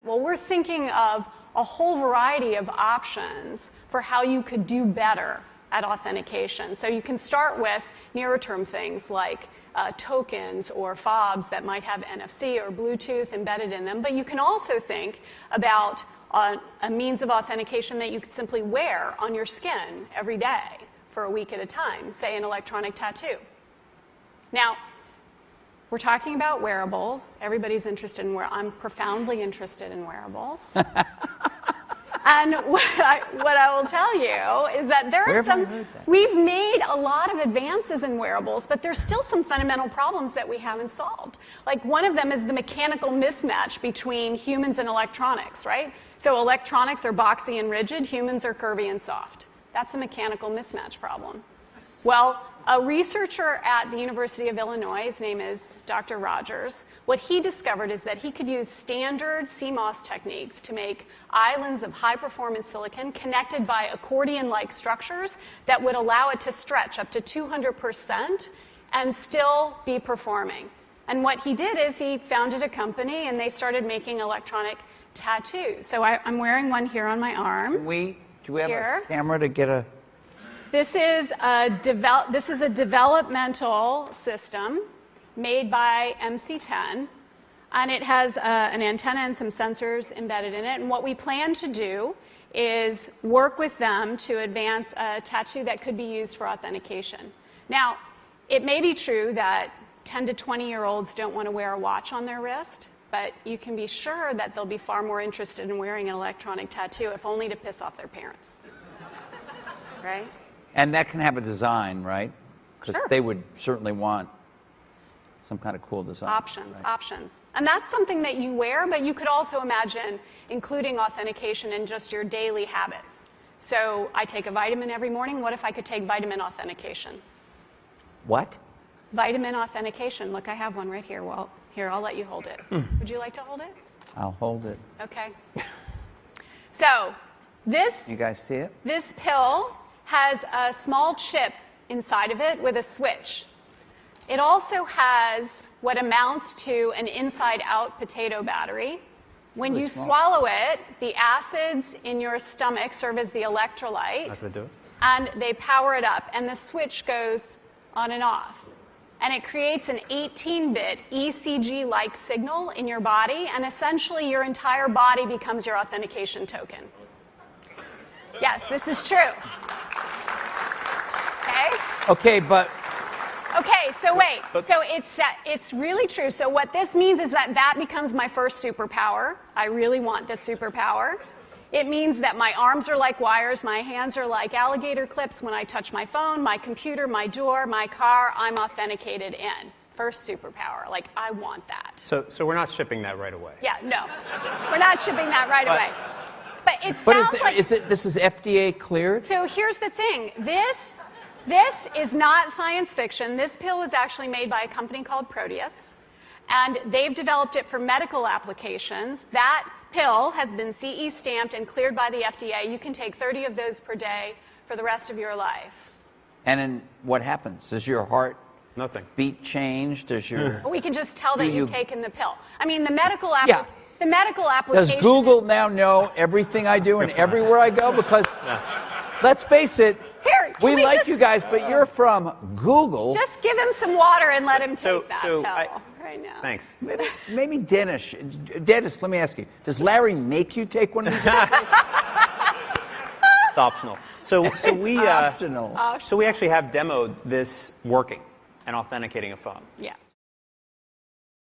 Well, we're thinking of a whole variety of options for how you could do better at authentication. So you can start with nearer-term things like tokens or fobs that might have NFC or Bluetooth embedded in them. But you can also think about a means of authentication that you could simply wear on your skin every day for a week at a time, say an electronic tattoo. Now, we're talking about wearables. Everybody's interested in I'm profoundly interested in wearables. And what I will tell you is that there are we've made a lot of advances in wearables, but there's still some fundamental problems that we haven't solved. Like one of them is the mechanical mismatch between humans and electronics, right? So electronics are boxy and rigid, humans are curvy and soft. That's a mechanical mismatch problem. Well, a researcher at the University of Illinois, his name is Dr. Rogers, what he discovered is that he could use standard CMOS techniques to make islands of high-performance silicon connected by accordion-like structures that would allow it to stretch up to 200% and still be performing. And what he did is he founded a company, and they started making electronic tattoos. So I'm wearing one here on my arm. Do we have a camera to get a... This is a developmental system made by MC10, and it has an antenna and some sensors embedded in it. And what we plan to do is work with them to advance a tattoo that could be used for authentication. Now, it may be true that 10 to 20-year-olds don't want to wear a watch on their wrist, but you can be sure that they'll be far more interested in wearing an electronic tattoo, if only to piss off their parents. Right? And that can have a design, right? Because Sure. they would certainly want some kind of cool design. Options, right? options. And that's something that you wear, but you could also imagine including authentication in just your daily habits. So I take a vitamin every morning. What if I could take vitamin authentication? What? Vitamin authentication. Look, I have one right here. Well, here, I'll let you hold it. Would you like to hold it? I'll hold it. Okay. So this... You guys see it? This pill has a small chip inside of it with a switch. It also has what amounts to an inside-out potato battery. When you swallow it, the acids in your stomach serve as the electrolyte. That's what they do. And they power it up, and the switch goes on and off. And it creates an 18-bit ECG-like signal in your body, and essentially your entire body becomes your authentication token. Yes, this is true. Okay? Okay, but... Okay, so wait. So it's really true. So what this means is that becomes my first superpower. I really want this superpower. It means that my arms are like wires, my hands are like alligator clips. When I touch my phone, my computer, my door, my car, I'm authenticated in. First superpower. Like, I want that. So we're not shipping that right away. Yeah, no. We're not shipping that right away. But it sounds like... this is FDA cleared? So here's the thing. This is not science fiction. This pill was actually made by a company called Proteus, and they've developed it for medical applications. That pill has been CE stamped and cleared by the FDA. You can take 30 of those per day for the rest of your life. And then what happens? Does your heart beat change? Does your... We can just tell that you've taken the pill. I mean, the medical Yeah. The medical application. Does Google now know everything I do and everywhere I go? Because, let's face it, we like you guys, but you're from Google. Just give him some water and let him take that pill right now. Thanks. Maybe Dennis. Dennis, let me ask you. Does Larry make you take one of these? It's optional. So we optional. So we actually have demoed this working and authenticating a phone. Yeah.